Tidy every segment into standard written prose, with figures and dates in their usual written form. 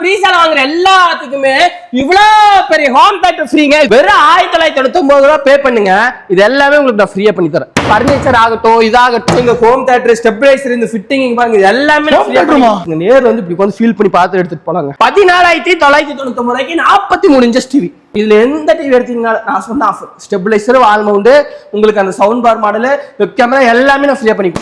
ப்ரீசேல வாங்குற எல்லாத்துக்குமே இவ்வளவு பெரிய ஹோம் தியேட்டர் ஃப்ரீங்க. வெறும் 1999 ரூபாய் பே பண்ணுங்க. இது எல்லாமே உங்களுக்கு நான் ஃப்ரீயா பண்ணி தரேன். ஃபர்னிச்சர் ஆகட்டும், இதாகட்டும், இங்க ஹோம் தியேட்டர், ஸ்டெபிலைசர், இந்த ஃபிட்டிங் பாருங்க, இது எல்லாமே நீங்க நேர்ல வந்து இப்படி வந்து ஃபீல் பண்ணி பார்த்து எடுத்துட்டு போலாங்க. 14,999 ரூபாய்க்கு 43 இன்ச் டிவி. இதுல எந்த டிவி எடுத்தீங்கனாலும் நான் சொன்ன ஆஃபர், ஸ்டெபிலைசர், வால் மவுண்ட், உங்களுக்கு அந்த sound bar model, web camera எல்லாமே நான் ஃப்ரீயா பண்ணி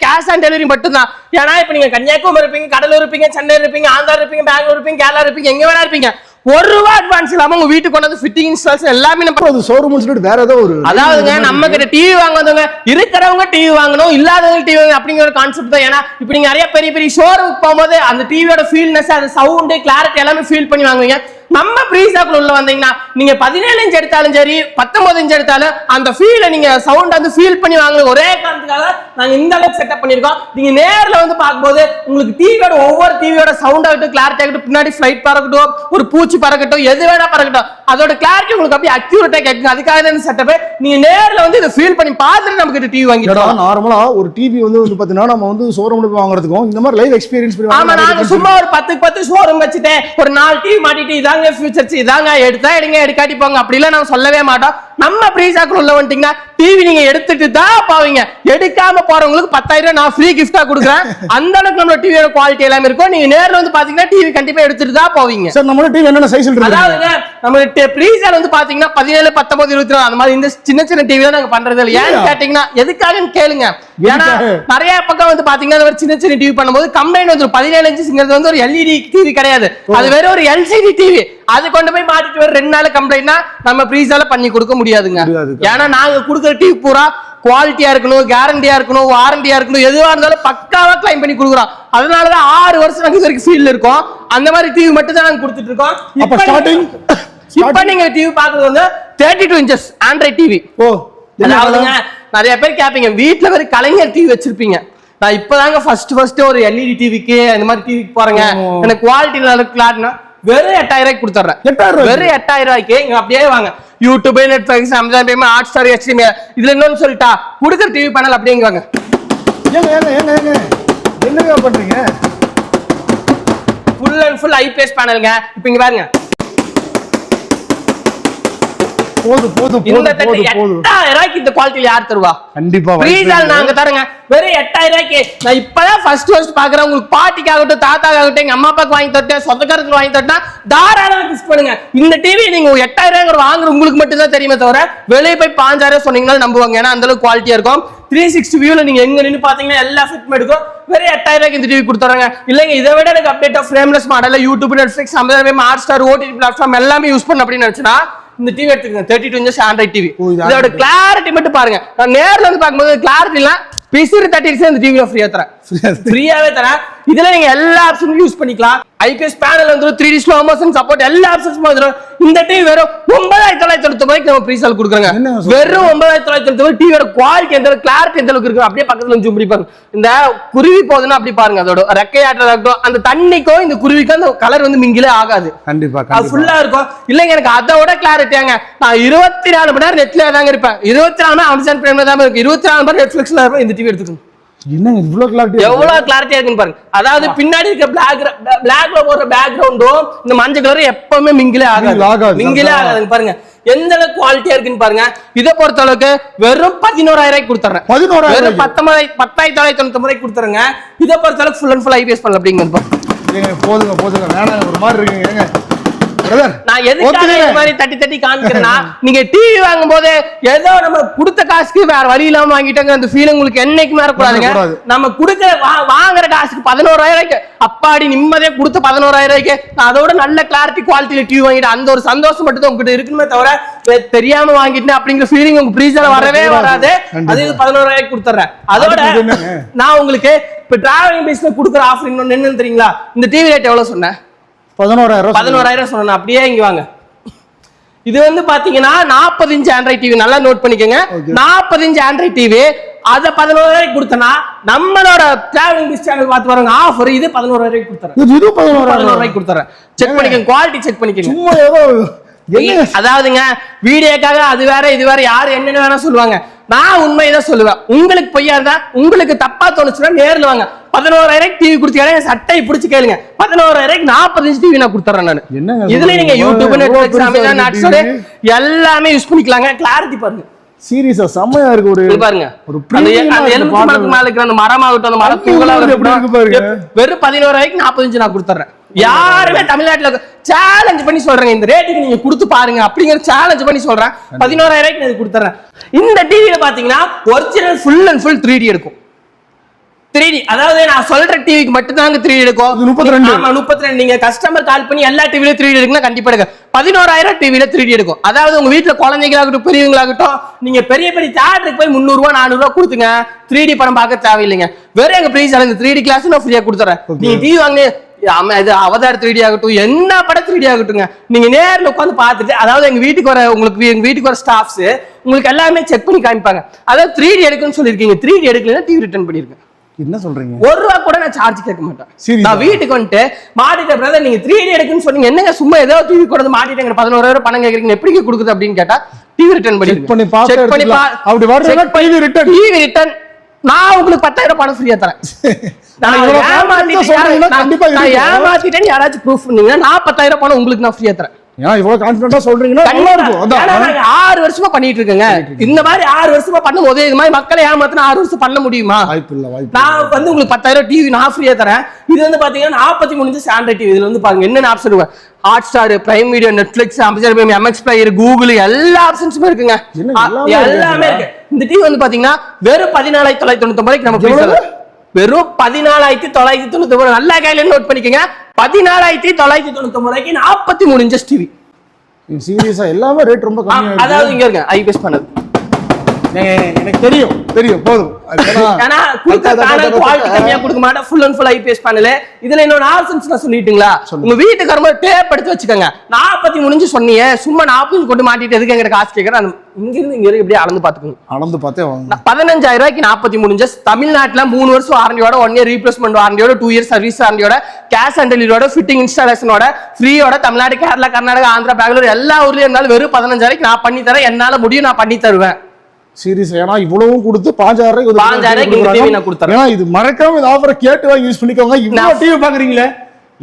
கேஷ் ஆன் டெலிவரி மட்டும் தான். ஏன்னா இப்ப நீங்க கன்னியாகுமரி இருப்பீங்க, கடலூர் இருப்பீங்க, சென்னை இருப்பீங்க, ஆந்திரா இருப்பீங்க, பெங்களூர் இருப்பீங்க, கேரளா இருப்பீங்க, எங்க வேணா இருப்பீங்க, ₹1 அட்வான்ஸ் இல்லாம உங்க வீட்டுக்கு கொண்டு வந்து ஃபிட்டிங் இன்ஸ்டாலேஷன் எல்லாமே நம்ம ஷோரூம் சொல்லிட்டு வேற ஏதோ ஒரு அதாவதுங்க நம்ம கிட்ட டிவி வாங்குறவங்க இருக்கிறவங்க டிவி வாங்கணும், இல்லாதவங்க டிவி வாங்கணும் அப்படிங்கிற ஒரு கான்செப்ட் தான். ஏன்னா இப்ப நீங்க நிறைய பெரிய பெரிய ஷோரூம் போகும்போது அந்த டிவியோட ஃபீல்னஸ், அந்த சவுண்ட், கிளாரிட்டி எல்லாமே ஃபீல் பண்ணி வாங்குவீங்க. நம்ம ப்ரீசாக்குள்ள உள்ள வந்தீங்கன்னா நீங்க 17 இன்ச் எடுத்தாலும் சரி, 19 இன்ச் எடுத்தாலும் அந்த ஃபீலை நீங்க சவுண்ட் வந்து ஃபீல் பண்ணி வாங்குற ஒரே காரணத்துக்காக நாங்க இந்த அளவுக்கு செட்டப் பண்ணிருக்கோம். நீங்க நேர்ல வந்து பார்க்கும்போது உங்களுக்கு டிவியோட ஒவ்வொரு டிவியோட சவுண்ட் ஆகட்டும், கிளாரிட்டி ஆகட்டும், பின்னாடி ஃபிளைட் பறக்கட்டும், ஒரு பூச்சி பறக்கட்டும், எது வேணா பறக்கட்டும், அதோட கிளாரிட்டி உங்களுக்கு அப்படியே அக்யூரேட்டா கேட்கும். அதுக்காக தான் இந்த செட்டப். நீங்க நேர்ல வந்து இதை ஃபீல் பண்ணி பார்த்துட்டு நமக்கு இந்த டிவி வாங்கிட்டோம். நார்மலா ஒரு டிவி வந்து பாத்தீங்கன்னா நம்ம வந்து ஷோரூம்ல போய் வாங்குறதுக்கும் இந்த மாதிரி லைவ் எக்ஸ்பீரியன்ஸ் பண்ணி ஆமா, நாங்க சும்மா ஒரு 10 ஷோரூம் வச்சுட்டு ஒரு 4 டிவி மாட்டிட்டு இதாங்க ஃபியூச்சர்ஸ், இதாங்க எடுத்தா எடுங்க, எடுக்காட்டி போங்க அப்படிலாம் நாங்க சொல்லவே மாட்டோம். நம்ம ப்ரீசாக்குள்ள உள்ள வந்துட்டீங்கன்னா டிவி நீங்க எடுத்துட்டு தான் போவீங்க. எடுக்காம போறவங்களுக்கு 10,000 நான் ஃப்ரீ கிஃப்டா கொடுக்குறேன். அந்த அளவுக்கு நம்ம டிவியோட குவாலிட்டி எல்லாமே இருக்கும். நீங்க நேர்ல வந்து பாத்தீங்கன்னா டிவி கண்டிப்பா எடுத்துட்டு தான் போவீங்க. சார் நம்ம டிவி என்னென்ன சைஸ் இருக்கு? அதாவது நம்ம ப்ரீசால வந்து பாத்தீங்கன்னா 17, 19, 24 அந்த மாதிரி இந்த சின்ன சின்ன டிவி தான் நாங்க பண்றது இல்ல. ஏன்னு கேட்டீங்கன்னா எதுக்காகன்னு கேளுங்க. ஏன்னா நிறைய பக்கம் வந்து பாத்தீங்கன்னா சின்ன சின்ன டிவி பண்ணும்போது கம்பைன் வந்து 17 இன்ச்சுங்கிறது வந்து ஒரு எல்இடி டிவி கிடையாது, அது வேற ஒரு எல்சிடி டிவி. அது கொண்டு போய் மாட்டிட்டு வர 2 நாள் கம்ப்ளைண்ட்னா நம்ம ப்ரீசால பண்ணி கொடுக்க முடியாதுங்க. ஏன்னா நாங்க கொடுக்குற டிவி பூரா குவாலிட்டியா இருக்கணும், கேரண்டியா இருக்கணும், வாரண்டியா இருக்கணும், எதுவா இருந்தாலும் பக்காவா கிளைம் பண்ணி கொடுக்குறோம். அதனாலதான் 6 வருஷம் நாங்க வரைக்கும் ஃபீல்ட்ல இருக்கோம். அந்த மாதிரி டிவி மட்டும் தான் நாங்க கொடுத்துட்டு இருக்கோம். இப்ப நீங்க டிவி பாக்குறது வந்து 32 இன்ச்சஸ் ஆண்ட்ராய்ட் டிவி. அதாவதுங்க நிறைய பேர் கேட்பீங்க வீட்டுல ஒரு கலைஞர் டிவி வச்சிருப்பீங்க. நான் இப்பதாங்க ஃபர்ஸ்ட் ஒரு எல்இடி டிவிக்கு இந்த மாதிரி டிவிக்கு போறேங்க, எனக்கு குவாலிட்டி நல்லா கிளாட்னா வெறும் 8,000 ரூபாய்க்கு கொடுத்துறேன். வெறும் 8,000 ரூபாய்க்கு இங்க அப்படியே வாங்க. YouTube, Netflix, Amazon Prime, Hotstar, HDMI, இதுல இன்னொன்னு சொல்லிட்டா கொடுக்குற டிவி பேனல் அப்படியே வாங்க. என்னங்க பண்றீங்க? ஃபுல் அண்ட் ஃபுல் ஐபிஎஸ் பேனல்ங்க. இப்போ இங்க பாருங்க, இந்த 8,000 ரூபாய்க்கு இந்த குவாலிட்டில யார் தருவா? கண்டிப்பா ப்ரீசால் நாங்க தரங்க. வெறும் 8,000 ரூபாய்க்கு. நான் இப்பதான் ஃபர்ஸ்ட் பாக்குறேன். உங்களுக்கு பாட்டிக்காகட்டும், தாத்தாக்காகட்டும், எங்க அம்மா அப்பாக்கு வாங்கி தரட்டேன், சொந்தக்காரங்களுக்கு வாங்கி தரட்டா தாராளமா கிஃப்ட் பண்ணுங்க. இந்த டிவி நீங்க 8,000 ரூபாய் வாங்குற உங்களுக்கு மட்டும் தான் தெரியுமே தவிர வெளியே போய் 5,000 சொன்னீங்கன்னா நம்புவாங்க. ஏன்னா அந்த அளவுக்கு குவாலிட்டியா இருக்கும். 360 வியூல நீங்க எங்க நின்னு பாத்தீங்கன்னா எல்லா ஃபிட்மெண்ட் இருக்கும். வெறும் 8,000 ரூபாய்க்கு இந்த டிவி கொடுத்துறாங்க. இல்லங்க இதை விட எனக்கு update of frameless model, YouTube, Netflix, Amazon Prime, Hotstar, OTT platform எல்லாமே யூஸ் பண்ண அப்படின்னு நினைச்சா இந்த டிவி எடுத்துக்கங்க. 32 இன்ச் ஆண்ட்ராய்ட் டிவி. இதோட கிளாரிட்டி மட்டும் பாருங்க. நான் நேர்ல வந்து பார்க்கும்போது கிளாரிட்டி இல்ல, பிசிறு 30 இந்த டிவில ஃப்ரீயா தரேன். ஃப்ரீயாவே தரேன். இதுல நீங்க எல்லா ஆப்ஷனும் யூஸ் பண்ணிக்கலாம். ஐபிஎஸ் பேனல் வந்து 3D ஸ்லோ மோஷன் சப்போர்ட் எல்லா ஆப்ஷன்ஸும் வந்துரும். இந்த டிவி வெறும் 9,999 ரூபாய்க்கு நம்ம ப்ரீசேல் கொடுக்குறாங்க. வெறும் 9,999 டிவியோட குவாலிட்டி எந்த கிளாரிட்டி எந்த அளவுக்கு இருக்கு அப்படியே பக்கத்துல ஜூம் பண்ணி பாருங்க. இந்த குருவி போகுதுன்னா அப்படி பாருங்க, அதோட ரெக்கையாட்டம் அந்த தண்ணிக்கும் இந்த குருவிக்கும் அந்த கலர் வந்து மிங்கிலே ஆகாது. கண்டிப்பா அது ஃபுல்லா இருக்கும். இல்லங்க எனக்கு அதோட கிளாரிட்டியாங்க. நான் 24 மணி நேரம் நெட்ல தாங்க இருப்பேன். 24 மணி அமேசான் பிரைம்ல தான் இருக்கு, 24 மணி நெட்ஃபிளிக்ஸ்ல இருப்பேன். இந்த டிவி எடுத்துக்கணும். என்னங்க இவ்ளோ கிளாரிட்டி, எவ்வளவு கிளாரிட்டியா இருக்குன்னு பாருங்க. அதாவது பின்னாடி இருக்க பிளாக்ல போற பேக்ரவுண்டும் இந்த மஞ்சள் கலர் எப்பவுமே மிங்கிலே ஆகாது. மிங்கிலே ஆகாதுங்க பாருங்க எந்த அளவுக்கு குவாலிட்டியா இருக்குன்னு பாருங்க. இதை பொறுத்த அளவுக்கு வெறும் 11,000 ரூபாய்க்கு கொடுத்துறேன். வெறும் 10,999 ரூபாய்க்கு கொடுத்துறேங்க. இதை பொறுத்த அளவுக்கு ஃபுல் அண்ட் ஃபுல் ஐபிஎஸ் பண்ணல அப்படிங்க. போதுங்க வேணாம் ஒரு மாதிரி இருக்குங்க. நான் எதுக்காக இந்த மாதிரி தட்டி காமிக்கிறேன்னா நீங்க டிவி வாங்கும் போது ஏதோ நம்ம கொடுத்த காசுக்கு வேற வழி இல்லாம வாங்கிட்டாங்க அந்த ஃபீல் உங்களுக்கு என்னைக்குமே வரக்கூடாதுங்க. நம்ம கொடுக்கிற வாங்குற காசுக்கு 11,000 ரூபாய்க்கு அப்பாடி நிம்மதியா கொடுத்த 11,000 ரூபாய்க்கு அதோட நல்ல கிளாரிட்டி குவாலிட்டியில டிவி வாங்கிட்டு அந்த ஒரு சந்தோஷம் மட்டும் தான் உங்ககிட்ட இருக்குமே தவிர தெரியாம வாங்கிட்டேன் அப்படிங்கிற ஃபீலிங் உங்க ப்ரீசால வரவே வராது. அது 11,000 ரூபாய்க்கு கொடுத்துறேன். அதோட நான் உங்களுக்கு இப்ப டிராவலிங் பிசினஸ் கொடுக்குற ஆஃபர் இன்னொன்னு என்னன்னு தெரியுங்களா? இந்த டிவி ரேட் எவ்வளவு சொன்னேன்? 11,000 சொன்ன. அப்படியே இங்க வாங்க. இது வந்து பாத்தீங்கன்னா 40 இன்ச் ஆண்ட்ராய்ட் டிவி. நல்லா நோட் பண்ணிக்கோங்க. 40 இன்ச் ஆண்ட்ராய்ட் டிவி அத 11,000 ரூபாய்க்கு கொடுத்தனா நம்மளோட டிராவலிங் பிஸ் சேனல் பார்த்து வரங்க ஆஃபர் இது 11,000 ரூபாய்க்கு கொடுத்துறேன். இது 11,000 ரூபாய்க்கு கொடுத்துறேன். செக் பண்ணிக்கங்க, குவாலிட்டி செக் பண்ணிக்கங்க. சும்மா ஏதோ அதாவதுங்க வீடியோக்காக அது வேற இது வேற யாரு என்னன்னு வேணா சொல்லுவாங்க. நான் உண்மையதான் சொல்லுவேன். உங்களுக்கு பொய்யா இருந்தா, உங்களுக்கு தப்பா தோணுச்சுன்னா நேர்ல வாங்க. 11,000 டிவி கொடுத்தீங்க, சட்டை பிடிச்சு கேளுங்க. 11,000 45 டிவி நான் கொடுத்துறேன் நான். இதுல நீங்க யூடியூப், நெட்ஃபிளிக்ஸ், அமேசான், ஹாட்ஸ்டார் எல்லாமே யூஸ் பண்ணிக்கலாங்க. கிளாரிட்டி பாருங்க, சீரியஸா செமையா இருக்கு. ஒரு பாருங்க, ஒரு எலும்பு மரத்துக்கு மேல இருக்கிற அந்த மரமாகட்டும், அந்த மர தூங்கலாம் வெறும் 11,000 45 நான் கொடுத்துறேன். யாருமே தமிழ்நாட்டுல சேலஞ்ச் பண்ணி சொல்றேன், இந்த ரேட்டுக்கு நீங்க கொடுத்து பாருங்க அப்படிங்கிற சேலஞ்ச் பண்ணி சொல்றேன். 11,000 நான் கொடுத்துறேன். இந்த டிவில பாத்தீங்கன்னா original full and full 3D எடுக்கும். 3D, அதாவது நான் சொல்ற டிவிக்கு மட்டும் தாங்க 3D எடுக்கும். 32 நீங்க கஸ்டமர் கால் பண்ணி எல்லா டிவிலயும் 3D எடுக்குன்னா கண்டிப்பா எடுக்கும். 11,000 டிவில 3D எடுக்கும். அதாவது உங்க வீட்டுல குழந்தைங்களாகட்டும், பெரியவங்களாகட்டும், நீங்க பெரிய பெரிய தியேட்டருக்கு போய் 300 ரூபாய் 400 ரூபாய் கொடுத்துங்க, 3D படம் பார்க்க தேவையில்லைங்க. வெறும் எங்க பிரைஸ் இந்த 3D கிளாஸ் நான் ஃப்ரீயா கொடுத்துறேன். நீங்க டிவி வாங்க, இது அவதார் 3D ஆகட்டும், என்ன படம் 3D ஆகட்டுங்க, நீங்க நேர்ல உட்காந்து பார்த்துட்டு, அதாவது எங்க வீட்டுக்கு வர எங்க வீட்டுக்கு வர ஸ்டாஃப்ஸ் உங்களுக்கு எல்லாமே செக் பண்ணி காமிப்பாங்க. அதாவது 3D எடுக்குன்னு சொல்லிருக்கீங்க, 3D எடுக்கலன்னா டிவி ரிட்டர்ன் பண்ணிருக்கேன். என்ன சொல்றீங்க? 1 ரூபா கூட நான் சார்ஜ் கேட்க மாட்டேன். நான் வீட்டுக்கு வந்துட்டு மாட்டிட்ட பிரதர், நீங்க 3D எடுக்குன்னு சொன்னீங்க, என்னங்க சும்மா ஏதோ டிவி கொண்டு மாட்டிட்டேங்க, 11,000 பணம் கேக்குறீங்க, எப்படி கொடுக்குது அப்படின்னு கேட்டா டிவி ரிட்டர்ன் பண்ணி அப்படி வரதுனா டிவி ரிட்டர்ன் நான் உங்களுக்கு 10,000 பணம் ஃப்ரீயா தரேன். ஏமாத்திட்டேன்னு யாராச்சும் ப்ரூஃப் பண்ணீங்கன்னா நான் 10,000 பணம் உங்களுக்கு நான் ஃப்ரீயா தரேன். இவ்வளவு கான்ஃபிடென்ட்டா சொல்றீங்கன்னா நல்லா இருக்கும். அதான் 6 வருஷமா பண்ணிட்டு இருக்கேங்க. இந்த மாதிரி 6 வருஷமா பண்ணும் போது இது மாதிரி மக்களை ஏமாத்தினா 6 வருஷம் பண்ண முடியுமா? நான் வந்து உங்களுக்கு 10,000 டிவி நான் ஃப்ரீயா தரேன். இது வந்து பாத்தீங்கன்னா 43 இன்ச் ஆண்ட்ராய்ட் டிவி. இதுல வந்து பாருங்க என்னென்ன ஆப்ஷன் இருக்கு. Hotstar, prime video, Netflix, Amazon prime, MX player, Google எல்லா ஆப்ஷன்ஸுமே இருக்குங்க. எல்லாமே இருக்கு. இந்த டிவி வந்து பாத்தீங்கன்னா வெறும் 14,999 நம்ம பேசலாம். வெறும் 14,999. நல்லா கையில நோட் பண்ணிக்கங்க. 14,999 43 இன்ச் டிவி. சீரியஸா எல்லாமே ரேட் ரொம்ப கம்மியா இருக்கு. அதாவது இங்க இருங்க ஐபிஎஸ் பேனல். எனக்கு தெரியும் போதும். ஏன்னா குவாலிட்டி கம்மியா கொடுக்க மாட்டேன். Full and full IPS panel. இதுல இன்னொரு ஆப்ஷன்ஸ் நான் சொல்லிட்டீங்களா? உங்க வீட்டுக்காரங்க டேப் எடுத்து வச்சுக்கோங்க. 43 இன்ச் சொன்னீங்க, சும்மா 40 கொண்டு மாட்டிட்டு எதுக்கு எங்க காசு கேட்கறேன்? இங்க இருந்து இங்க இப்படியே அளந்து பாத்துக்கோங்க. அளந்து பார்த்தே வாங்க. 15,000 43 இன்ச். தமிழ்நாட்டுல 3 வருஷம் வாரண்டியோட, 1 இயர் ரீப்ளேஸ்மெண்ட் வாரண்டியோட, 2 இயர் சர்வீஸ் வாரண்டியோட, கேஷ் ஆன் டெலிவரியோட, ஃபிட்டிங் இன்ஸ்டாலேஷனோட, ஃப்ரீயோட, தமிழ்நாடு, கேரளா, கர்நாடகா, ஆந்திரா, பெங்களூர் எல்லா ஊர்லயும் இருந்தாலும் வெறும் 15,000 நான் பண்ணி தரேன். என்னால முடியும், நான் பண்ணி தருவேன். சீரியஸ். ஏன்னா இவ்வளவும் கொடுத்து 5,000 நான் கொடுத்தறேன். இது மறக்காம இந்த ஆஃபரை கேட்டு வாங்கி யூஸ் பண்ணிக்கோங்க. இவ்வளவு டிவி பாக்குறீங்களே,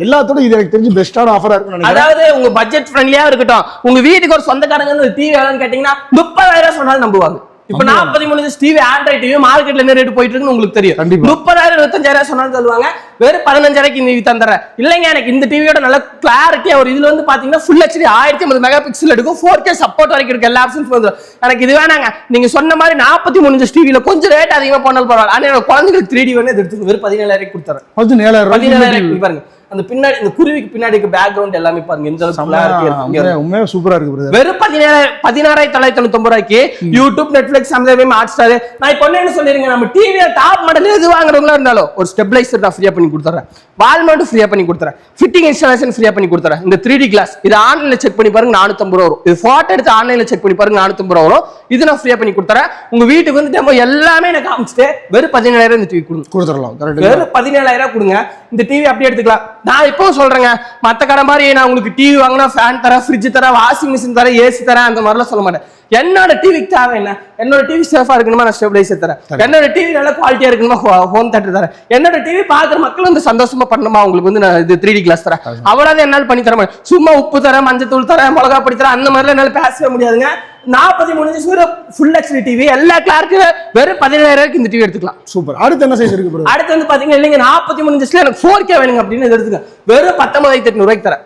எல்லாத்தோட இது எனக்கு தெரிஞ்சு பெஸ்டான ஆஃபரா இருக்குன்னு நினைக்கிறேன். அதாவது உங்க பட்ஜெட் ஃப்ரெண்ட்லியா இருக்கட்டும். உங்க வீட்டுக்கு ஒரு சொந்தக்காரங்க ஒரு டிவி வேணும்னு கேட்டீங்கன்னா 30,000 சொன்னாலும் நம்புவாங்க. இப்ப 43 இன்ச் டிவி, ஆண்ட்ராய்ட் டிவி மார்க்கெட்ல என்ன ரேட் போயிட்டு இருக்குன்னு உங்களுக்கு தெரியும். 30,000 25,000 சொன்னாலும் சொல்லுவாங்க. வெறும் 15,000 இந்த டிவி தந்துறேன். இல்லைங்க எனக்கு இந்த டிவியோட நல்ல கிளாரிட்டியா ஒரு இதுல வந்து பாத்தீங்கன்னா ஃபுல் ஹெச்டி 1050 மெகா பிக்சல் எடுக்கும், 4K சப்போர்ட் வரைக்கும் இருக்கு, எல்லா ஆப்ஷன்ஸ் வந்துடும். எனக்கு இது வேணாங்க. நீங்க சொன்ன மாதிரி 43 இன்ச் டிவில கொஞ்சம் ரேட் அதிகமா போனாலும் பரவாயில்ல. ஆனா என்னோட குழந்தைகளுக்கு 3D வேணும், எடுத்து வெறும் 17,000 கொடுத்துறேன். 17,000 பாருங்க. அந்த பின்னாடி இந்த குருவிக்கு பின்னாடி இருக்க பேக்ரவுண்ட் எல்லாமே பாருங்க எந்த அளவுக்கு உண்மையா சூப்பரா இருக்கு. வெறும் 16,999 YouTube, Netflix, Amazon Prime, Hotstar. நான் இப்போ என்ன சொல்லிருங்க, நம்ம டிவில டாப் மாடல் எது வாங்குறவங்களா இருந்தாலும் ஒரு ஸ்டெபிளைசர் நான் ஃப்ரீயா பண்ணி கொடுத்துறேன். வால் மவுண்ட் ஃப்ரீயா பண்ணி கொடுத்துறேன். ஃபிட்டிங் இன்ஸ்டாலேஷன் ஃப்ரீயா பண்ணி கொடுத்துறேன். இந்த 3D கிளாஸ் இது ஆன்லைன்ல செக் பண்ணி பாருங்க 450 ரூபாய் வரும். இது போட்டோ எடுத்து ஆன்லைன்ல செக் பண்ணி பாருங்க 450 ரூபாய் வரும். இது நான் ஃப்ரீயா பண்ணி கொடுத்துறேன். உங்க வீட்டுக்கு வந்து டெமோ எல்லாமே எனக்கு காமிச்சிட்டு வெறும் 17,000 இந்த டிவி கொடுத்துடலாம். வெறும் 17,000 கொடுங்க. இந்த டிவி அப்படியே எடுத்துக்கலாம். நான் இப்போ சொல்றேங்க, மத்த கடை மாதிரி நான் உங்களுக்கு டிவி வாங்கினா ஃபேன் தரேன், ஃப்ரிட்ஜ் தரேன், வாஷிங் மிஷின் தரேன், ஏசி தரேன், அந்த மாதிரிலாம் சொல்ல மாட்டேன். என்னோட டிவிக்கு தேவை என்ன? என்னோட டிவி சேஃபா இருக்கணுமா, நான் ஸ்டெபிளைசர் தரேன். என்னோட டிவி நல்ல குவாலிட்டியா இருக்கணுமா, ஹோம் தியேட்டர் தரேன். என்னோட டிவி பாக்குற மக்கள் வந்து சந்தோஷமா பண்ணணுமா, உங்களுக்கு வந்து நான் இது 3D கிளாஸ் தரேன். அவ்வளவு என்னால பண்ணி தர முடியும். சும்மா உப்பு தரேன், மஞ்சள் தூள் தரேன், மிளகா பொடி தரேன், அந்த மாதிரிலாம் என்னால பேசவே முடியாதுங்க. 43 இன்ச் ஃபுல் ஹெச்டி டிவி எல்லா கிளாரிட்டியும் வெறும் 17,000 இந்த டிவி எடுத்துக்கலாம். சூப்பர். அடுத்து என்ன சைஸ் இருக்கு ப்ரோ? அடுத்து வந்து பாத்தீங்கன்னா இல்லைங்க 43 இன்ச்ல எனக்கு 4K வேணுங்க அப்படின்னு எடுத்துங்க. வெறும் 19,800 தரேன்.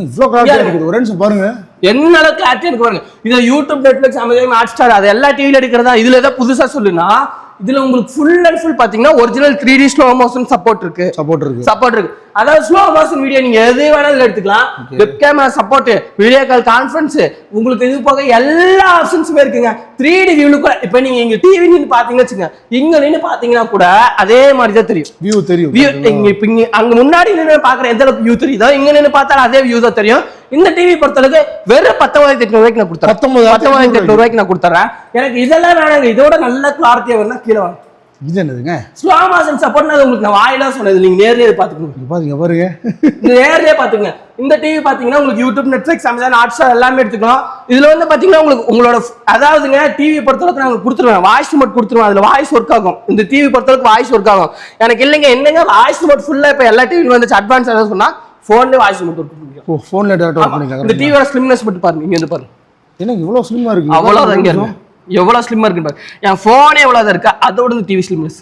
இவ்ளோ கிளாரிட்டியா இருக்குது. ஒரு நிமிஷம் பாருங்க என்ன அளவுக்கு கிளாரிட்டியா இருக்கு பாருங்க. இது யூடியூப், நெட்ஃபிளிக்ஸ், அமேசான், ஹாட்ஸ்டார் அது எல்லா டிவில எடுக்கிறதா. இதுல ஏதாவது புதுசா சொல்லுனா இதுல உங்களுக்கு ஃபுல் அண்ட் ஃபுல் பாத்தீங்கன்னா original 3D slow motion support இருக்கு. அதாவது ஸ்லோ மோஷன் வீடியோ நீங்க எது வேணாலும் எடுத்துக்கலாம். Web camera support, video call conference, உங்களுக்கு இது போக எல்லா ஆப்ஷன்ஸுமே இருக்குங்க. 3D வியூல இப்ப நீங்க இங்க டிவி நின்னு பாத்தீங்கன்னு வச்சுங்க, இங்க நின்னு பாத்தீங்கன்னா கூட அதே மாதிரி தான் தெரியும். வியூ தெரியும். இப்ப அங்க முன்னாடி நின்னு பாக்குற எந்த அளவுக்கு வியூ தெரியுதோ இங்க நின்னு பார்த்தாலும் அதே வியூ தான் தெரியும். இந்த டிவி பொறுத்தளவுக்கு வெறும் 19,800 நான் கொடுத்தேன். 19,800 நான் கொடுத்துறேன். எனக்கு இதெல்லாம் வேணாங்க. இதோட நல்ல கிளாரிட்டியா வேணா கீழே வாங்க. இது என்னதுங்க? ஸ்லோ மோஷன் சப்போர்ட்னா அது உங்களுக்கு நான் வாயிலா சொன்னது, நீங்க நேர்லயே பாத்துக்கோங்க. பாருங்க நேர்லயே பாத்துக்கங்க. இந்த டிவி பாத்தீங்கன்னா உங்களுக்கு யூடியூப், நெட்ஃபிளிக்ஸ், அமேசான், ஹாட்ஸ்டார் எல்லாமே எடுத்துக்கலாம். இதுல வந்து பாத்தீங்கன்னா உங்களுக்கு உங்களோட அதாவதுங்க டிவி பொறுத்தளவுக்கு நாங்க கொடுத்துருவேன், வாய்ஸ் ரிமோட் கொடுத்துருவோம். அதுல வாய்ஸ் ஒர்க் ஆகும். இந்த டிவி பொறுத்தளவுக்கு வாய்ஸ் ஒர்க் ஆகும். எனக்கு இல்லைங்க என்னங்க வாய்ஸ் ரிமோட் ஃபுல்லா இப்ப எல்லா டிவிலும் வந்துச்சு. அட்வான்ஸ் ஏதாவது சொன்னா போன்ல வாய்ஸ் ரிமோட் ஒர்க் பண்ணிக்கலாம். ஓ, போன்ல டேட்டா ஒர்க் பண்ணிக்கலாம். இந்த டிவியோட ஸ்லிம்னஸ் மட்டும் பாருங்க, இங்க இருந்து பாருங்க. என்ன இவ்வளவு ஸ்லிம்மா இருக்கு? அவ்வளவுதான், இங்க இருக்கு எவ்வளவு ஸ்லிம்மா இருக்கு பாருங்க. என் போனே எவ்வளவுதான் இருக்கு, அதோட இந்த டிவி ஸ்லிம்னஸ்.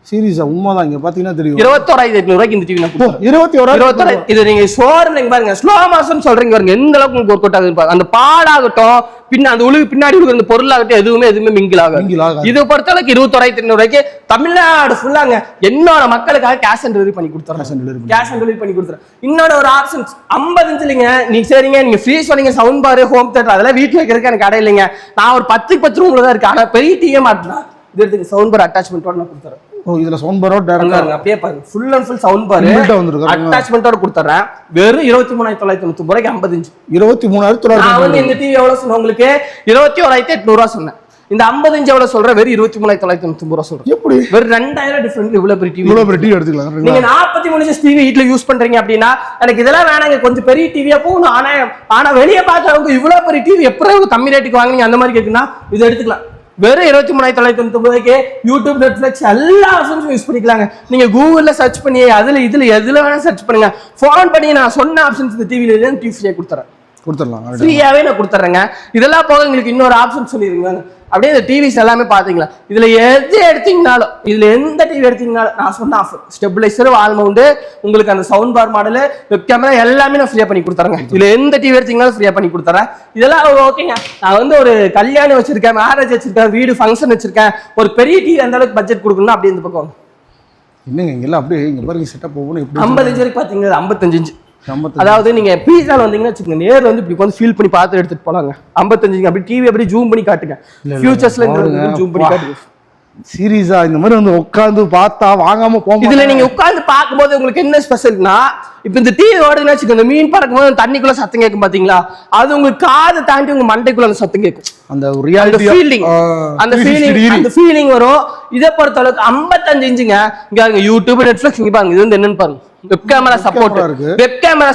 சீரியஸா உண்மைதான். இங்க பாத்தீங்கன்னா தெரியும். 21,800 ரூபாய்க்கு இந்த டிவி நான் கொடுத்தேன். 21,000. இது நீங்க ஷோரூம்ல இங்க பாருங்க, ஸ்லோ மோஷன் சொல்றீங்க பாருங்க, எந்த அளவுக்கு உங்களுக்கு ஒர்க் அவுட் ஆகுது பாருங்க. அந்த பாடாகட்டும், பின்ன அந்த பின்னாடி உள்ள அந்த பொருளாகட்டும் எதுவுமே மிங்கிள் ஆகாது. இது பொறுத்தளவுக்கு 21,800 ரூபாய்க்கு தமிழ்நாடு ஃபுல்லாங்க என்னோட மக்களுக்காக கேஷ் ஆன் டெலிவரி பண்ணி கொடுத்துறேன். கேஷ் ஆன் டெலிவரி பண்ணி கொடுத்துறேன். இன்னொரு ஒரு ஆப்ஷன் 50 இன்ச் இல்லைங்க. நீங்க சரிங்க, நீங்க ஃப்ரீ சொன்னீங்க, சவுண்ட் பார், ஹோம் தியேட்டர் அதெல்லாம் வீட்டுல வைக்கிறதுக்கு எனக்கு கடை இல்லைங்க. நான் ஒரு 10 ரூம்ல தான் இருக்கு. ஆனா பெரிய டிவி மாட்டினா இது எடுத்து சவுண்ட் பார் அட்டாச்மெண்டோட நான் கொடுத்துறேன். ஓ, இதுல சவுண்ட் பாரோட டைரக்டா அப்படியே பாருங்க, full and full sound bar அட்டாச்மெண்டோட கொடுத்துறேன். வெறும் 23,990 ரூபாய்க்கு 50 இன்ச். 23,990. நான் வந்து இந்த டிவி எவ்வளவு சொன்னேன் உங்களுக்கு? 21,800 ரூபாய் சொன்னேன். இந்த 50 இன்ச் எவ்வளவு சொல்றேன்? வெறும் 23,990 ரூபாய் சொல்றேன். எப்படி? வெறும் 2,000 டிஃபரண்ட். இவ்வளவு பெரிய டிவி எடுத்துக்கலாம். நீங்க 43 இன்ச் டிவி வீட்ல யூஸ் பண்றீங்க அப்படின்னா எனக்கு இதெல்லாம் வேணாங்க, கொஞ்சம் பெரிய டிவியா போகணும். ஆனா வெளியே பார்க்கறவங்க இவ்வளவு பெரிய டிவி எப்படி கம்மி ரேட்டுக்கு வாங்குனீங்க அந்த மாதிரி கேக்குன்னா இது எடுத்துக்கலாம். வெறும் 23,990 ரூபாய்க்கு யூடியூப், நெட்ஃபிளிக்ஸ் எல்லா ஆப்ஷன்ஸும் யூஸ் பண்ணிக்கலாங்க. நீங்க கூகுள்ல சர்ச் பண்ணி இதுல எதுல வேணா சர்ச் பண்ணுங்க. போன் பண்ணி நான் சொன்ன ஆப்ஷன்ஸ் இந்த டிவில டிவி ஃப்ரீயா கொடுத்துறேன். ஃப்ரீயாவே நான் கொடுத்துறேங்க. இதெல்லாம் போக உங்களுக்கு இன்னொரு ஆப்ஷன் சொல்லிருங்க. அப்படியே இந்த டிவிஸ் எல்லாமே பாத்தீங்களா, இதுல எது எடுத்தீங்கனாலும், இதுல எந்த டிவி எடுத்தீங்கனாலும் நான் சொன்ன ஆஃபர், ஸ்டெபிலைசர், வால் மவுண்ட், உங்களுக்கு அந்த sound bar model, web camera எல்லாமே நான் ஃப்ரீயா பண்ணி கொடுத்துறேங்க. இதுல எந்த டிவி எடுத்தீங்கனாலும் ஃப்ரீயா பண்ணி கொடுத்துறேன். இதெல்லாம் ஓகேங்க. நான் வந்து ஒரு கல்யாணம் வச்சிருக்கேன், மேரேஜ் வச்சிருக்கேன், வீடு ஃபங்க்ஷன் வச்சிருக்கேன், ஒரு பெரிய டிவி அந்த அளவுக்கு பட்ஜெட் கொடுக்கணும். அப்படியே இந்த பக்கம் என்னங்க இங்கெல்லாம் அப்படியே இங்க பாருங்க செட்டப் போகணும். 50 இன்ச் வரைக்கும் பாத்தீங்கன்னா 55 இன்ச். அதாவது நீங்க பீஸால வந்தீங்கன்னா வச்சுக்கோங்க, நேர்ல வந்து இப்படி வந்து ஃபீல் பண்ணி பார்த்து எடுத்துட்டு போலாங்க. 55 அப்படி டிவி அப்படி ஜூம் பண்ணி காட்டுங்க. ஃபியூச்சர்ஸ்ல ஜூம் பண்ணி காட்டுங்க. சீரியஸா இந்த மாதிரி வந்து உட்கார்ந்து பார்த்தா வாங்காம போங்க. இதுல நீங்க உட்கார்ந்து பார்க்கும்போது உங்களுக்கு என்ன ஸ்பெஷல்னா, இப்ப இந்த டிவி ஓடுதுன்னா வச்சுக்கோங்க, மீன் பறக்கும்போது தண்ணிக்குள்ள சத்தம் கேட்கும் பாத்தீங்களா, அது உங்களுக்கு காது தாண்டி உங்க மண்டைக்குள்ள அந்த சத்தம் கேட்கும். அந்த ரியாலிட்டி அந்த ஃபீலிங் வரும். இதை பொறுத்த அளவுக்கு 55 இன்ச்சுங்க. இங்க யூடியூப், நெட்ஃபிளிக்ஸ் இங்க பாருங்க. இது வந்து என்னன்னு பாருங்க, web camera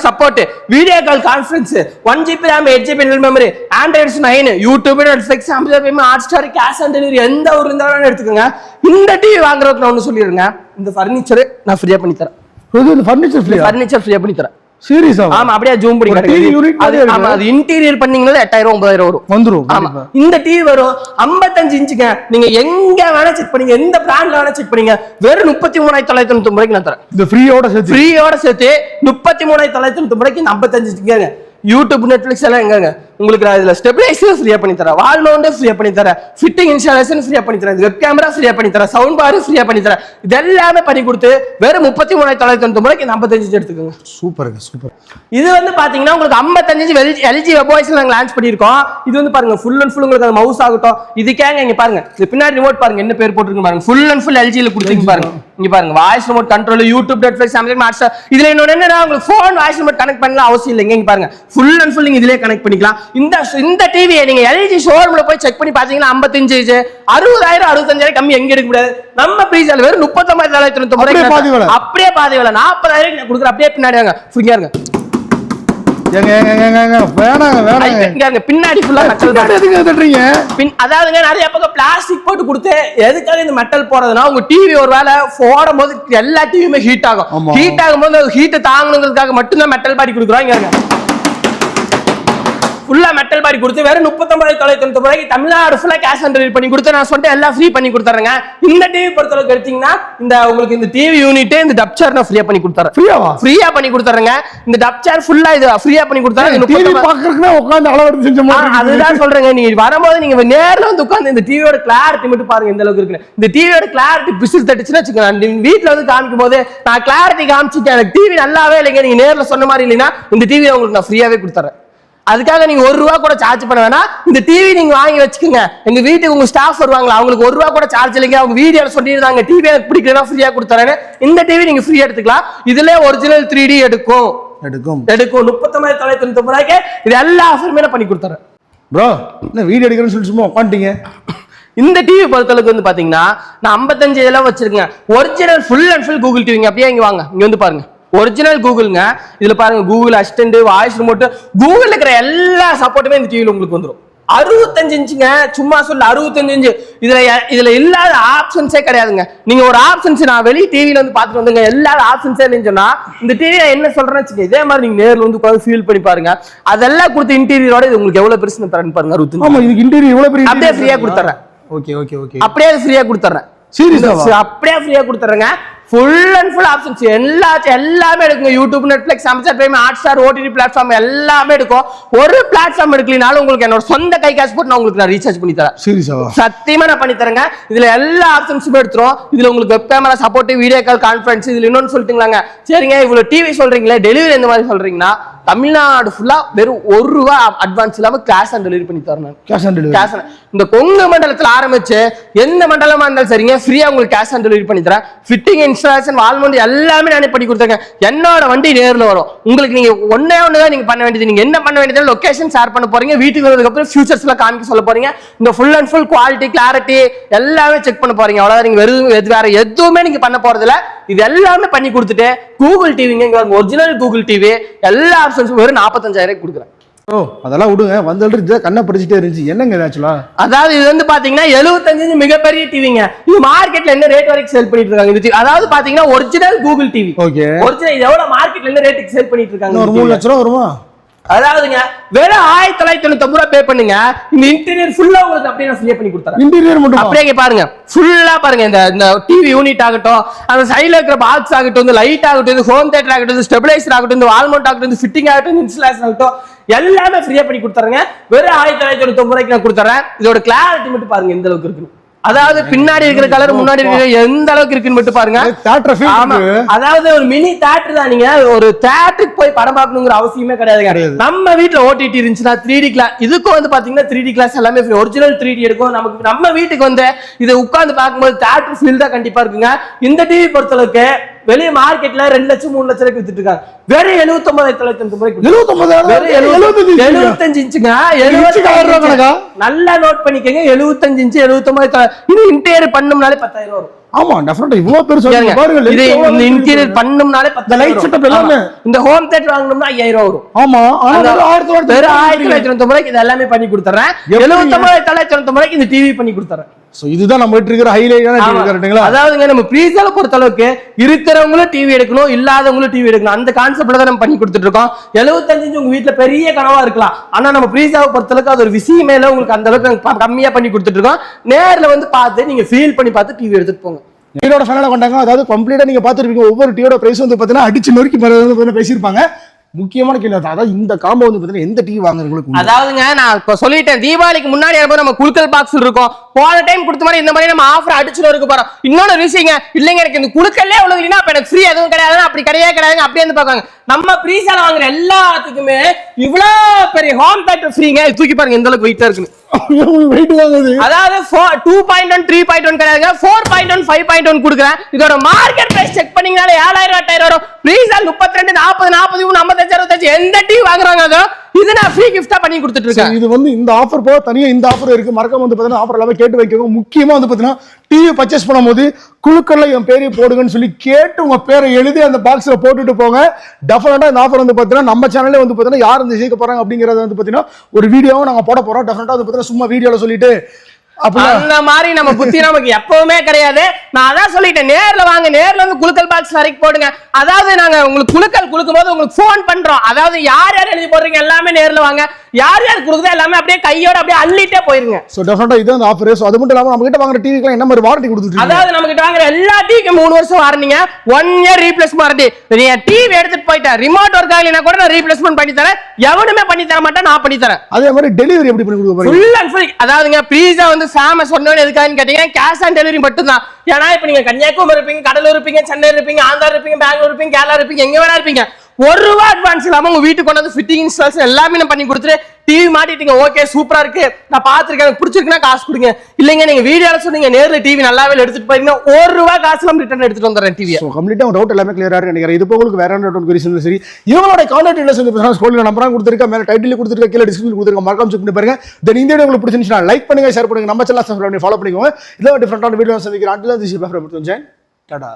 support, video call conference, 1GB RAM, 8GB internal memory, Android 9, YouTube, Netflix, Amazon Prime, Hotstar, cash on delivery எந்த ஒரு இருந்தாலும் எடுத்துக்கோங்க. இந்த டிவி வாங்குறதுக்கு நான் ஒன்னு சொல்லிருங்க, இந்த ஃபர்னிச்சர் நான் ஃப்ரீயா பண்ணி தரேன். ஃபர்னிச்சர் ஃப்ரீயா பண்ணி தரேன். சீரியஸா? ஆமா, அப்படியே ஜூம் பண்ணி காட்டுங்க. ஆமா, அது இன்டீரியர் பண்ணீங்கன்னா 8,000 9,000 வரும். வந்துரும். ஆமா, இந்த டிவி வரும் 55 இன்ச்சுங்க. நீங்க எங்க வேணா செக் பண்ணீங்க, எந்த பிராண்ட்ல வேணா செக் பண்ணீங்க. வெறும் 33,990 ரூபாய்க்கு நான் தரேன். இந்த ஃப்ரீயோட சேர்த்து 33,990 ரூபாய்க்கு 55 இன்ச்சுங்க. யூடியூப், நெட்ஃபிளிக்ஸ் எல்லாம் எங்கங்க உங்களுக்கு நான் இதுல ஸ்டெபிலைசர் ஃப்ரீயா பண்ணி தரேன், வால் மவுண்ட் ஃப்ரீயா பண்ணி தரேன், ஃபிட்டிங் இன்ஸ்டாலேஷன் ஃப்ரீயா பண்ணி தரேன், வெப் கேமரா ஃப்ரீயா பண்ணி தரேன், சவுண்ட் பார் ஃப்ரீயா பண்ணி தரேன். இது எல்லாமே பண்ணி கொடுத்து வெறும் 33,990 ரூபாய்க்கு 55 இன்ச் எடுத்துக்கோங்க. சூப்பர். இது வந்து பாத்தீங்கன்னா உங்களுக்கு 55 இன்ச் எல்ஜி வெப் வாய்ஸ்ல நாங்க லான்ச் பண்ணிருக்கோம். இது வந்து பாருங்க ஃபுல் அண்ட் ஃபுல் உங்களுக்கு அந்த மவுஸ் ஆகட்டும். இதுக்கேங்க இங்க பாருங்க, இது பின்னாடி ரிமோட் பாருங்க என்ன பேர் போட்டுருக்கு பாருங்க, ஃபுல் அண்ட் ஃபுல் எல்ஜில கொடுத்தீங்க பாருங்க. இங்க பாருங்க voice remote control, YouTube, Netflix, Amazon, Hotstar. இதுல இன்னொன்னு என்னன்னா உங்களுக்கு போன் வாய்ஸ் ரிமோட் கனெக்ட் பண்ணலாம் அவசியம் இல்லைங்க. இங்க பாருங்க ஃபுல் அண்ட் ஃபுல் நீங்க இதுலயே கனெக்ட் பண்ணிக்கலாம். இந்த டிவியை நீங்க எல்ஜி ஷோரூம்ல போய் செக் பண்ணி பாத்தீங்கன்னா 55 இன்ச் 60,000 65,000 கம்மி எங்க எடுக்க முடியாது. நம்ம பிரீஸ்ல வெறும் 39,990 ரூபாய்க்கு அப்படியே பாதி விலை 40,000 நான் கொடுக்குறேன். அப்படியே பின்னாடி வாங்க, ஃப்ரீயா இருங்க. வேணாங்க பின்னாடி ஃபுல்லா மெட்டல் அதாவதுங்க நிறைய பக்கம் பிளாஸ்டிக் போட்டு கொடுத்து எதுக்காக இந்த மெட்டல் போறதுன்னா உங்க டிவி ஒரு வேலை போடும் போது எல்லா டிவியுமே ஹீட் ஆகும். ஹீட் ஆகும் போது ஹீட் தாங்கணுங்கிறதுக்காக மட்டும்தான் மெட்டல் பாடி கொடுக்குறோம். ஃபுல்லா மெட்டல் பாடி கொடுத்து வெறும் 39,990 ரூபாய்க்கு தமிழ்நாடு ஃபுல்லா கேஷ் ஆன் டெலிவரி பண்ணி கொடுத்து நான் சொல்லிட்டு எல்லாம் ஃப்ரீ பண்ணி கொடுத்துறேங்க. இந்த டிவி பொறுத்தளவுக்கு எடுத்தீங்கன்னா இந்த உங்களுக்கு இந்த டிவி யூனிட் இந்த டப் சேர் நான் ஃப்ரீயா பண்ணி கொடுத்துறேன். ஃப்ரீயா பண்ணி கொடுத்துறேங்க. இந்த டப் சேர் ஃபுல்லா இது ஃப்ரீயா பண்ணி கொடுத்துறேன். டிவி பார்க்கறதுக்கு உட்கார்ந்து அளவெடுத்து செஞ்ச மாதிரி அதுதான் சொல்றேங்க. நீங்க வரும்போது நீங்க நேர்ல வந்து உட்கார்ந்து இந்த டிவியோட கிளாரிட்டி மட்டும் பாருங்க எந்த அளவுக்கு இருக்கு. இந்த டிவியோட கிளாரிட்டி பிசில் தட்டுச்சுன்னா வச்சுக்கோங்க, நீங்க வீட்ல வந்து காமிக்கும் போது நான் கிளாரிட்டி காமிச்சிட்டேன், எனக்கு டிவி நல்லாவே இல்லைங்க, நீங்க நேர்ல சொன்ன மாதிரி இல்லைன்னா இந்த டிவியை உங்களுக்கு நான் ஃப்ரீயாவே கொடுத்துறேன். அதுக்காக நீங்க ₹1 கூட சார்ஜ் பண்ண வேணாம். இந்த டிவி நீங்க வாங்கி வச்சுக்கோங்க. எங்க வீட்டுக்கு உங்க ஸ்டாஃப் வருவாங்களா, அவங்களுக்கு ₹1 கூட சார்ஜ் இல்லைங்க. அவங்க வீடியோல சொல்லிருந்தாங்க டிவி எனக்கு பிடிக்கலன்னா ஃப்ரீயா கொடுத்துறேன்னு. இந்த டிவி நீங்க ஃப்ரீயா எடுத்துக்கலாம். இதுல ஒரிஜினல் 3D எடுக்கும் 39,990 ரூபாய்க்கு இது எல்லா ஆஃபருமே பண்ணி கொடுத்துறேன். ப்ரோ என்ன வீடியோ எடுக்கிறேன்னு சொல்லி சும்மா உட்காந்துட்டீங்க? இந்த டிவி பொறுத்தளவுக்கு வந்து பாத்தீங்கன்னா நான் 55 இதெல்லாம் வச்சிருக்கேன். Original full and full Google டிவிங்க. அப்படியே இங்க வாங்க, இங்க வந்து பாருங்க. ஒரிஜினல் கூகுள்ங்க. இதுல பாருங்க Google assistant, voice remote, Google இருக்கிற எல்லா சப்போர்ட்டுமே இந்த டிவில உங்களுக்கு வந்துடும். 65 இன்ச்சுங்க, சும்மா சொல்ல 65 இன்ச்சு. இதுல இல்லாத ஆப்ஷன்ஸே கிடையாதுங்க. நீங்க ஒரு ஆப்ஷன்ஸ் நான் வெளிய டிவில வந்து பாத்துட்டு வந்துங்க, எல்லா ஆப்ஷன்ஸே இல்லைன்னு இந்த டிவியை என்ன சொல்றேன்னு வச்சுக்கோங்க, இதே மாதிரி நீங்க நேர்ல வந்து உட்கார்ந்து ஃபீல் பண்ணி பாருங்க. அதெல்லாம் கொடுத்து இன்டீரியரோட இது உங்களுக்கு எவ்வளவு பெருசுன்னு தரேன்னு பாருங்க. 65. ஆமா, இதுக்கு இன்டீரியர் இவ்வளவு பெரிய அப்படியே ஃப்ரீயா கொடுத்துறேன். ஓகே ஓகே ஓகே, அப்படியே ஃப்ரீயா கொடுத்துறேன். சீரியஸா அப்படியே ஃப்ரீயா கொடுத்துறேங்க. ஃபுல் அண்ட் ஃபுல் ஆப்ஷன்ஸ் எல்லாமே எடுக்குங்க. YouTube, Netflix, Amazon Prime, Hotstar, OTT platform எல்லாமே எடுக்கும். ஒரு பிளாட்ஃபார்ம் எடுக்கலனாலும் உங்களுக்கு என்னோட சொந்த கை காசு போட்டு நான் உங்களுக்கு ரீசார்ஜ் பண்ணி தரேன். சீரியஸா? சத்தியமா நான் பண்ணி தரேங்க. இதுல எல்லா ஆப்ஷன்ஸுமே எடுத்துரும். இதுல உங்களுக்கு web camera support, video call, conference. இதுல இன்னொன்னு சொல்லிட்டுங்களாங்க, சரிங்க இவ்வளவு டிவி சொல்றீங்களே, டெலிவரி எந்த மாதிரி சொல்றீங்கன்னா தமிழ்நாடு ஃபுல்லா வெறும் ₹1 அட்வான்ஸ் இல்லாம கேஷ் ஆன் டெலிவரி பண்ணி தரேன். கேஷ் ஆன் டெலிவரி இந்த கொங்கு மண்டலத்துல ஆரம்பிச்சு எந்த மண்டலமா இருந்தாலும் சரிங்க, ஃப்ரீயா உங்களுக்கு கேஷ் ஆன் டெலிவரி பண்ணி தரேன். ஃபிட்டிங், இன்ஸ்டாலேஷன், வால்மவுண்ட் எல்லாமே நானே பண்ணி கொடுத்துருக்கேன். என்னோட வண்டி நேர்ல வரும். உங்களுக்கு நீங்க ஒண்ணுதான் நீங்க பண்ண வேண்டியது. நீங்க என்ன பண்ண வேண்டியது, லொகேஷன் ஷேர் பண்ண போறீங்க. வீட்டுக்கு வந்ததுக்கு அப்புறம் ஃபியூச்சர்ஸ் எல்லாம் காமிக்க சொல்ல போறீங்க. இந்த full and full quality, clarity எல்லாமே செக் பண்ண போறீங்க. அவ்வளவுதான். நீங்க வேற எதுவுமே நீங்க பண்ண போறது இல்ல. இது எல்லாமே பண்ணி கொடுத்துட்டு கூகுள் டிவிங்க, ஒரிஜினல் கூகுள் டிவி எல்லா ஆப்ஷன்ஸும் வெறும் 45,000 கொடுக்குறேன். ஓ, அதெல்லாம் விடுங்க. வந்துட்டு கண்ணை படிச்சுட்டே இருந்துச்சு. என்னங்க ஆக்சுவலா? அதாவது இது வந்து பாத்தீங்கன்னா 75 மிகப்பெரிய டிவிங்க. இது மார்க்கெட்ல என்ன ரேட் வரைக்கும் சேல் பண்ணிட்டு இருக்காங்க இது? அதாவது பாத்தீங்கன்னா original Google TV. Okay, original இது எவ்வளவு மார்க்கெட்ல என்ன ரேட்டுக்கு சேல் பண்ணிட்டு இருக்காங்க? ஒரு 3 லட்சம் ரூபா வருமா? அதாவதுங்க வெறும் 1999 ரூபாய் பே பண்ணுங்க. இந்த இன்டீரியர் ஃபுல்லா உங்களுக்கு அப்படியே நான் ஃப்ரீயா பண்ணி கொடுத்துறேன். இன்டீரியர் மட்டும் அப்படியே பாருங்க, ஃபுல்லா பாருங்க. இந்த டிவி யூனிட் ஆகட்டும், அந்த சைடுல இருக்கிற பாக்ஸ் ஆகட்டும், இந்த லைட் ஆகட்டும், இந்த ஹோம் தியேட்டர் ஆகட்டும், இந்த ஸ்டெபிலைசர் ஆகட்டும், இந்த வால் மவுண்ட் ஆகட்டும், இந்த ஃபிட்டிங் ஆகட்டும், இன்ஸ்டாலேஷன் ஆகட்டும், எல்லாமே ஃப்ரீயா பண்ணி கொடுத்துறேங்க. வெறும் 1999 ரூபாய்க்கு நான் கொடுத்துறேன். இதோட கிளாரிட்டி மட்டும் பாருங்க எந்த அளவுக்கு இருக்கு. அதாவது பின்னாடி இருக்கிற கலர் முன்னாடி இருக்கிற எந்த அளவுக்கு இருக்குன்னு மட்டும் பாருங்க. அதாவது ஒரு மினி தியேட்டர் தான். நீங்க ஒரு தியேட்டருக்கு போய் படம் பார்க்கணுங்கிற அவசியமே கிடையாது. நம்ம வீட்டுல ஓடிடி இருந்துச்சுன்னா 3D கிளாஸ், இதுக்கும் வந்து பாத்தீங்கன்னா 3D கிளாஸ் எல்லாமே ஒரிஜினல் 3D எடுக்கும். நமக்கு நம்ம வீட்டுக்கு வந்து இதை உட்கார்ந்து பார்க்கும்போது தியேட்டர் ஃபீல் தான் கண்டிப்பா இருக்குங்க. இந்த டிவி பொறுத்தளவுக்கு வெளிய மார்க்கெட்ல 2 லட்சம் 3 லட்சம் வித்துட்டு இருக்காங்க. வெறும் 79,900 இன்ச்சுங்க. 75 நல்லா நோட் பண்ணிக்கங்க. 75 இன்ச்சு 79,000. இது இன்டீரியர் பண்ணோம்னாலே 10,000 வரும். ஆமா, டெஃபினட்டா இவ்வளவு பேர் சொல்றீங்க பாருங்க. இது இந்த இன்டீரியர் பண்ணோம்னாலே 10,000. லைட் செட்டப் எல்லாமே. இந்த ஹோம் தியேட்டர் வாங்கணும்னா 5,000 வரும். ஆமா, ஆனா 1999 ரூபாய்க்கு இது எல்லாமே பண்ணி கொடுத்துறேன். 79,900 ரூபாய்க்கு இந்த டிவி பண்ணி கொடுத்துறேன். சோ இதுதான் நம்ம கிட்ட இருக்கிற ஹைலைட்டான டிவி கரெக்ட்டுங்களா? அதாவதுங்க நம்ம ப்ரீசேல பொறுத்த அளவுக்கு இருக்கிறவங்களும் டிவி எடுக்கணும், இல்லாதவங்களும் டிவி எடுக்கணும். அந்த கான்செப்ட்ல தான் நம்ம பண்ணி கொடுத்துட்டு இருக்கோம். 75 இன்ச் உங்க வீட்ல பெரிய கனவா இருக்கலாம். ஆனா நம்ம ப்ரீசேவை பொறுத்த அளவுக்கு அது ஒரு விஷயமே இல்ல. உங்களுக்கு அந்த அளவுக்கு கம்மியா பண்ணி கொடுத்துட்டு இருக்கோம். நேர்ல வந்து பார்த்து நீங்க ஃபீல் பண்ணி பார்த்து டிவி எடுத்துட்டு போங்க. டிவியோட ஃபேனல கொண்டாங்க. அதாவது கம்ப்ளீட்டா நீங்க பாத்துருப்பீங்க. ஒவ்வொரு டிவியோட பிரைஸ் வந்து பாத்தீங்கன்னா அடிச்சு நொறுக்கி பேசியிருப்பாங்க. முக்கியமான கேள்வி அதாவது இந்த காம்போ வந்து பாத்தீங்கன்னா எந்த டிவி வாங்குறீங்களுக்கு? அதாவதுங்க நான் இப்ப சொல்லிட்டேன், தீபாவளிக்கு முன்னாடி நம்ம குலுக்கல் பாக்ஸ் இருக்கும். போன டைம் கொடுத்த மாதிரி இந்த மாதிரி நம்ம ஆஃபர் அடிச்சு இருக்க போறோம். இன்னொன்னு விஷயங்க, இல்லைங்க எனக்கு இந்த குலுக்கல்லே அவ்வளவு இல்லைன்னா அப்ப எனக்கு ஃப்ரீ எதுவும் கிடையாது. அப்படி கிடையாதுங்க. அப்படியே வந்து பாக்காங்க. நம்ம ப்ரீசேல வாங்குற எல்லாத்துக்குமே இவ்வளவு பெரிய ஹோம் தியேட்டர் ஃப்ரீங்க. தூக்கி பாருங்க எந்த அளவுக்கு வெயிட்டா இருக்குன்னு. அதாவது 2.1 3.1 கிடையாதுங்க, 4.1 5.1 கொடுக்குறேன். இதோட மார்க்கெட் பிரைஸ் செக் பண்ணீங்கனாலே 7,000 8,000 வரும். ப்ரீசேல் 32 40 43 55 65 எந்த டிவி வாங்குறாங்க அதோ இது நான் ஃப்ரீ கிஃப்டா பண்ணி கொடுத்துட்டு இருக்கேன். இது வந்து இந்த ஆஃபர் போக தனியா இந்த ஆஃபர் இருக்கு. மறக்காம வந்து பாத்தீங்கன்னா ஆஃபர் எல்லாமே கேட்டு வைக்கோங்க. முக்கியமா வந்து பாத்தீங்கன்னா டிவி பர்ச்சேஸ் பண்ணும்போது குழுக்கள்ல என் பேரை போடுங்கன்னு சொல்லி கேட்டு உங்க பேரை எழுதி அந்த பாக்ஸ்ல போட்டுட்டு போங்க. டெஃபினட்டா இந்த ஆஃபர் வந்து பாத்தீங்கன்னா நம்ம சேனல்ல வந்து பாத்தீங்கன்னா யார் இந்த ஜெயிக்க போறாங்க அப்படிங்கறத வந்து பாத்தீங்கன்னா ஒரு வீடியோவும் நாங்க போட போறோம். டெஃபினட்டா வந்து பாத்தீங்கன்னா சும்மா வீடியோல சொல்லிட்டு அந்த மாதிரி நம்ம புத்தி நமக்கு எப்பவுமே கிடையாது. நான் அதான் சொல்லிட்டேன், நேர்ல வாங்க, நேர்ல வந்து குலுக்கல் பாக்ஸ் வரைக்கும் போடுங்க. அதாவது நாங்க உங்களுக்கு குலுக்கல் கொடுக்கும் போது உங்களுக்கு போன் பண்றோம். அதாவது யார் யார் எழுதி போடுறீங்க எல்லாமே நேர்ல வாங்க. யார் யார் கொடுக்குதோ எல்லாமே அப்படியே கையோட அப்படியே அள்ளிட்டே போயிருங்க. சோ டெஃபினட்டா இது அந்த ஆஃபர். சோ அது மட்டும் இல்லாம நம்ம கிட்ட வாங்குற டிவிக்கு என்ன மாதிரி வாரண்டி கொடுத்துட்டு? அதாவது நம்ம கிட்ட வாங்குற எல்லா டிவிக்கும் 3 வருஷம் வாரண்டிங்க, 1 இயர் ரீப்ளேஸ்மென்ட் வாரண்டி. நீங்க டிவி எடுத்துட்டு போயிட்டா ரிமோட் ஒர்க் ஆகலைனா கூட நான் ரீப்ளேஸ்மென்ட் பண்ணி தரேன். எவனுமே பண்ணி தர மாட்டேன், நான் பண்ணி தரேன். அதே மாதிரி டெலிவரி எப்படி பண்ணி கொடுக்க போறீங்க? Full and full. அதாவதுங்க ப்ரீஸா வந்து ஃபேமஸ் சொன்னோனே எதுக்கான்னு கேட்டீங்க, கேஷ் ஆன் டெலிவரி மட்டும் தான். ஏன்னா இப்ப நீங்க கன்னியாகுமரி இருப்பீங்க, கடலூர் இருப்பீங்க, சென்னை இருப்பீங்க, ஆந்திரா இருப்பீங்க, பெங்களூர் இருப்பீங்க, கேரளா இருப்பீங்க, எங்க வேணா இருப்பீங்க. ரூபா அட்வான்ஸ் இல்லாம உங்க வீட்டுக்கு கொண்டு வந்து ஃபிட்டிங் இன்ஸ்டாலேஷன் எல்லாமே நான் பண்ணி கொடுத்துட்டு டிவி மாட்டிட்டீங்க, ஓகே சூப்பரா இருக்கு, நான் பாத்துருக்கேன், எனக்கு பிடிச்சிருக்குன்னா காசு கொடுங்க. இல்லைங்க நீங்க வீடியோல சொன்னீங்க நேர்ல டிவி நல்லாவே எடுத்துட்டு போறீங்க, ரூபா காசு இல்லாம ரிட்டர்ன் எடுத்துட்டு வந்துடுறேன் டிவியை. கம்ப்ளீட்டா உங்க டவுட் எல்லாமே கிளியரா இருக்கு நினைக்கிறேன். இது போக உங்களுக்கு வேற என்ன டவுட் குறிச்சு சரி, இவங்களோட கான்டாக்ட் டீடைல்ஸ் வந்து ஸ்கூல்ல நம்பர் கொடுத்துருக்க, மேல டைட்டில் கொடுத்துருக்க, கீழே டிஸ்கிரிப்ஷன் கொடுத்துருக்க, மறக்காம செக் பண்ணி பாருங்க. தென் இந்த வீடியோ உங்களுக்கு பிடிச்சிருந்துச்சுன்னா லைக் பண்ணுங்க, ஷேர் பண்ணுங்க, நம்ம சேனலை சப்ஸ்கிரைப் பண்ணி ஃபாலோ பண்ணிக்கோங்க. இதோ டிஃபரெண்டான வீடியோ சந்திக்கிறேன். டாடா.